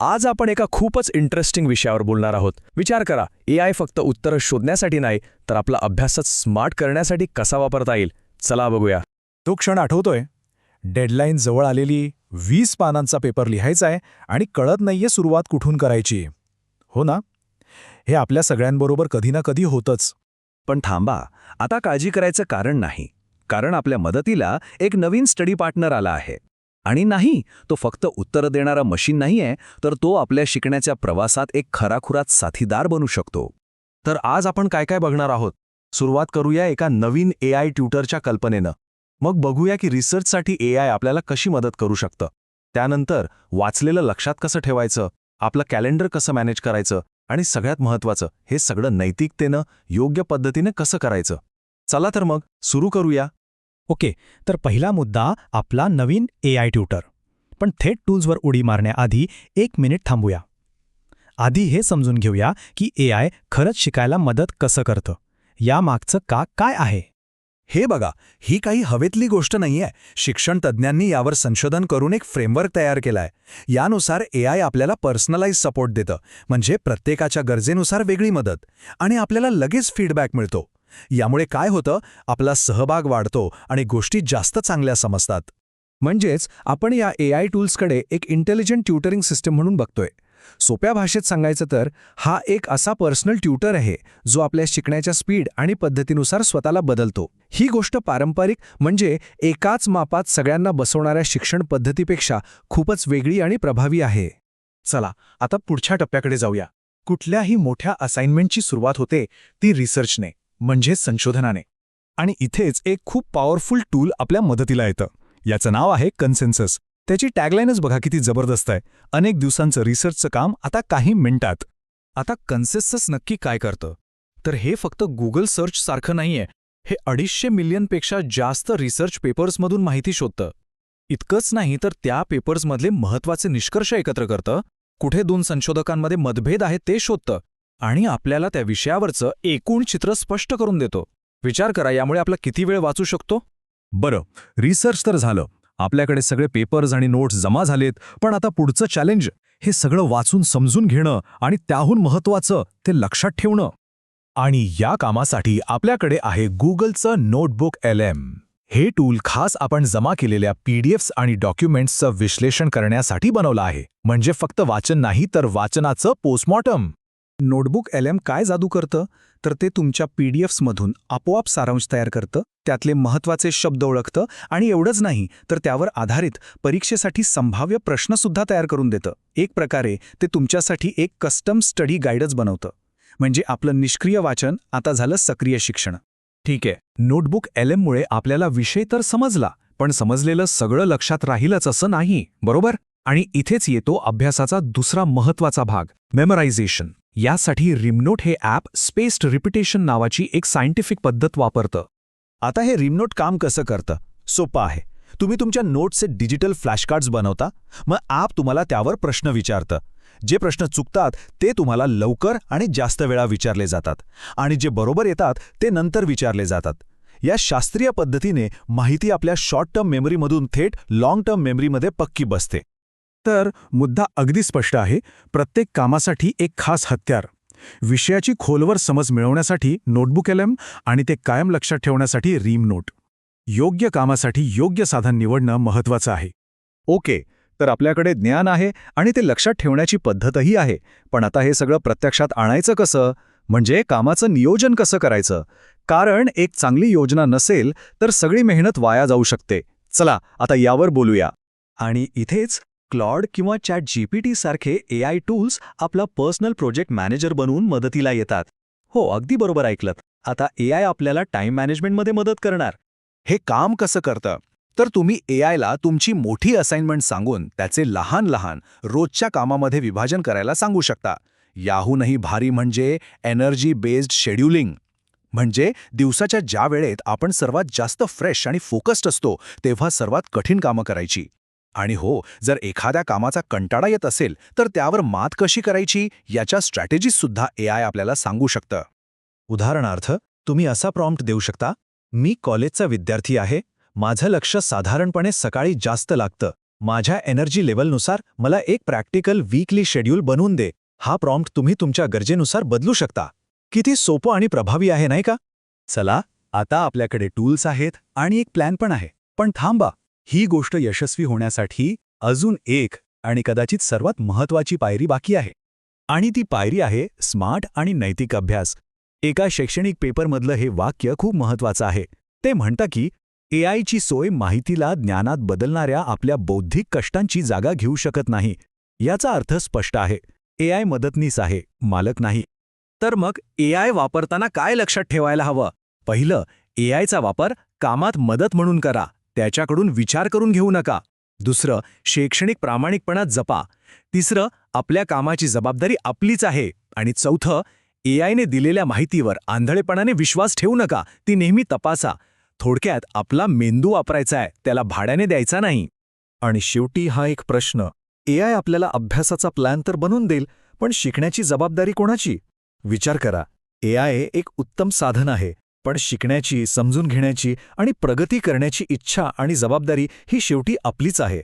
आज आपण एका खूपच इंटरेस्टिंग विषयावर बोलणार आहोत. विचार करा, AI फक्त उत्तरं शोधण्यासाठी नाही, तर आपला अभ्यासच स्मार्ट करण्यासाठी कसा वापरता येईल. चला बघूया. तो क्षण आठवतोय? डेडलाईन जवळ आलेली, 20 पानांचा पेपर लिहायचा आहे आणि कळत नाहीये सुरुवात कुठून करायची. हो ना? हे आपल्या सगळ्यांबरोबर कधी ना कधी होतंच. पण थांबा, आता काळजी करायचं कारण नाही. कारण आपल्या मदतीला एक नवीन स्टडी पार्टनर आला आहे. आणि नाही, तो फक्त उत्तरं देणारा मशीन नाहीये, तर तो आपल्या शिकण्याच्या प्रवासात एक खराखुरात साथीदार बनू शकतो. तर आज आपण काय काय बघणार आहोत? सुरुवात करूया एका नवीन AI ट्युटरच्या कल्पनेनं. मग बघूया की रिसर्चसाठी AI आपल्याला कशी मदत करू शकतं. त्यानंतर वाचलेलं लक्षात कसं ठेवायचं, आपलं कॅलेंडर कसं मॅनेज करायचं आणि सगळ्यात महत्त्वाचं, हे सगळं नैतिकतेनं, योग्य पद्धतीने कसं करायचं. चला तर मग सुरू करूया. ओके, तर पहिला मुद्दा आपला नवीन AI ट्युटर. पण थेट टूल्सवर उडी मारण्याआधी 1 मिनिट थांबूया. आधी हे समजून घेऊया की AI खरंच शिकायला मदत कसं करतं. यामागचं काय आहे. हे बघा, ही काही हवेतली गोष्ट नाहीये. शिक्षण तज्ज्ञांनी यावर संशोधन करून एक फ्रेमवर्क तयार केलाय. यानुसार AI आपल्याला पर्सनलाइज सपोर्ट देतं, म्हणजे प्रत्येकाच्या गरजेनुसार वेगळी मदत, आणि आपल्याला लगेच फीडबॅक मिळतो. यामुळे काय होतं, आपला सहभाग वाढतो आणि गोष्टी जास्त चांगल्या समजतात. म्हणजेच आपण या AI टूल्सकडे एक इंटेलिजंट ट्युटरिंग सिस्टम म्हणून बघतोय. सोप्या भाषेत सांगायचं तर हा एक असा पर्सनल ट्युटर आहे जो आपल्या शिकण्याच्या स्पीड आणि पद्धतीनुसार स्वतःला बदलतो. ही गोष्ट पारंपरिक म्हणजे एकाच मापात सगळ्यांना बसवणाऱ्या शिक्षण पद्धतीपेक्षा खूपच वेगळी आणि प्रभावी आहे. चला आता पुढच्या टप्प्याकडे जाऊया. कुठल्याही मोठ्या असाइनमेंटची सुरुवात होते ती रिसर्चने, म्हणजे संशोधनाने. आणि इथेच एक खूप पॉवरफुल टूल आपल्या मदतीला येतं. याचं नाव आहे कन्सेन्सस. त्याची टॅगलाईनच बघा किती जबरदस्त आहे. अनेक दिवसांचं रिसर्चचं काम आता काही मिनिटात. आता कन्सेन्सस नक्की काय करतं? तर हे फक्त गुगल सर्च सारखं नाहीये. हे 250 मिलियनपेक्षा जास्त रिसर्च पेपर्समधून माहिती शोधतं. इतकंच नाही तर त्या पेपर्समधले महत्त्वाचे निष्कर्ष एकत्र करतं, कुठे 2 संशोधकांमध्ये मतभेद आहेत ते शोधतं, आणि आपल्याला त्या विषयावरचं एकूण चित्र स्पष्ट करून देतो. विचार करा, यामुळे आपला किती वेळ वाचू शकतो. बरं, रिसर्च तर झालं. आपल्याकडे सगळे पेपर्स आणि नोट्स जमा झालेत. पण आता पुढचं चॅलेंज, हे सगळं वाचून समजून घेणं आणि त्याहून महत्त्वाचं ते लक्षात ठेवणं. आणि या कामासाठी आपल्याकडे आहे गुगलचं नोटबुक LM. हे टूल खास आपण जमा केलेल्या PDFs आणि डॉक्युमेंट्सचं विश्लेषण करण्यासाठी बनवलं आहे. म्हणजे फक्त वाचन नाही, तर वाचनाचं पोस्टमॉर्टम. नोटबुक LM काय जादू करतं, तर ते तुमच्या PDFsमधून आपोआप सारांश तयार करतं, त्यातले महत्त्वाचे शब्द ओळखतं, आणि एवढंच नाही तर त्यावर आधारित परीक्षेसाठी संभाव्य प्रश्नसुद्धा तयार करून देतं. एक प्रकारे ते तुमच्यासाठी एक कस्टम स्टडी गाईडच बनवतं. म्हणजे आपलं निष्क्रिय वाचन आता झालं सक्रिय शिक्षण. ठीक आहे, नोटबुक LMमुळे आपल्याला विषय तर समजला, पण समजलेलं सगळं लक्षात राहीलच असं नाही, बरोबर? आणि इथेच येतो अभ्यासाचा दुसरा महत्त्वाचा भाग, मेमरायझेशन. यासाठी रिमनोट हे ॲप स्पेस्ड रिपिटेशन नावाची एक सायंटिफिक पद्धत वापरतं. आता हे रिमनोट काम कसं करतं? सोपं आहे. तुम्ही तुमच्या नोट्सचे डिजिटल फ्लॅशकार्ड्स बनवता, मग ॲप तुम्हाला त्यावर प्रश्न विचारतं. जे प्रश्न चुकतात ते तुम्हाला लवकर आणि जास्त वेळा विचारले जातात, आणि जे बरोबर येतात ते नंतर विचारले जातात. या शास्त्रीय पद्धतीने माहिती आपल्या शॉर्ट टर्म मेमरीमधून थेट लाँग टर्म मेमरीमध्ये पक्की बसते. तर मुद्दा अगदी स्पष्ट आहे. प्रत्येक कामासाठी एक खास हत्यार. विषयाची खोलवर समज मिळवण्यासाठी नोटबुक LM आणि ते कायम लक्षात ठेवण्यासाठी रिमनोट. योग्य कामासाठी योग्य साधन निवडणं महत्त्वाचं आहे. ओके, तर आपल्याकडे ज्ञान आहे आणि ते लक्षात ठेवण्याची पद्धतही आहे. पण आता हे सगळं प्रत्यक्षात आणायचं कसं? म्हणजे कामाचं नियोजन कसं करायचं? कारण एक चांगली योजना नसेल तर सगळी मेहनत वाया जाऊ शकते. चला आता यावर बोलूया. आणि इथेच क्लॉड किंवा ChatGPT सारखे AI टूल्स आपला पर्सनल प्रोजेक्ट मॅनेजर बनवून मदतीला येतात. हो, अगदी बरोबर ऐकलत. आता AI आपल्याला टाइम मॅनेजमेंटमध्ये मदत करणार. हे काम कसं करतं? तर तुम्ही AIला तुमची मोठी असाइनमेंट सांगून त्याचे लहान लहान रोजच्या कामामध्ये विभाजन करायला सांगू शकता. याहूनही भारी म्हणजे एनर्जी बेस्ड शेड्यूलिंग. म्हणजे दिवसाच्या ज्या वेळेत आपण सर्वात जास्त फ्रेश आणि फोकस्ड असतो, तेव्हा सर्वात कठीण कामं करायची. आणि हो, जर एखाद्या कामाचा कंटाळा येत असेल तर त्यावर मात कशी करायची याच्या स्ट्रॅटेजीजसुद्धा AI आपल्याला सांगू शकतं. उदाहरणार्थ, तुम्ही असा प्रॉम्प्ट देऊ शकता, मी कॉलेजचा विद्यार्थी आहे, माझं लक्ष साधारणपणे सकाळी जास्त लागतं, माझ्या एनर्जी लेव्हलनुसार मला एक प्रॅक्टिकल वीकली शेड्यूल बनवून दे. हा प्रॉम्प्ट तुम्ही तुमच्या गरजेनुसार बदलू शकता. किती सोपं आणि प्रभावी आहे नाही का? चला, आता आपल्याकडे टूल्स आहेत आणि एक प्लॅन पण आहे. पण थांबा, ही गोष्ट यशस्वी होण्यासाठी अजून एक आणि कदाचित सर्वात महत्त्वाची पायरी बाकी आहे. आणि ती पायरी आहे स्मार्ट आणि नैतिक अभ्यास. एका शैक्षणिक पेपरमधलं हे वाक्य खूप महत्त्वाचं आहे. ते म्हणतं की एआयची सोय माहितीला ज्ञानात बदलणाऱ्या आपल्या बौद्धिक कष्टांची जागा घेऊ शकत नाही. याचा अर्थ स्पष्ट आहे. एआय मदतनीस आहे, मालक नाही. तर मग एआय वापरताना काय लक्षात ठेवायला हवं? पहिलं, एआयचा वापर कामात मदत म्हणून करा, त्याच्याकडून विचार करून घेऊ नका. दुसरं, शैक्षणिक प्रामाणिकपणा जपा. तिसरं, आपल्या कामाची जबाबदारी आपलीच आहे. आणि चौथं, एआयने दिलेल्या माहितीवर आंधळेपणाने विश्वास ठेवू नका, ती नेहमी तपासा. थोडक्यात आपला मेंदू वापरायचा आहे, त्याला भाड्याने द्यायचा नाही. आणि शेवटी हा एक प्रश्न, एआय आपल्याला अभ्यासाचा प्लॅन तर बनवून देईल, पण शिकण्याची जबाबदारी कोणाची? विचार करा, एआय एक उत्तम साधन आहे, पण शिकण्याची, समजून घेण्याची आणि प्रगती करण्याची इच्छा आणि जबाबदारी ही शेवटी आपलीच आहे.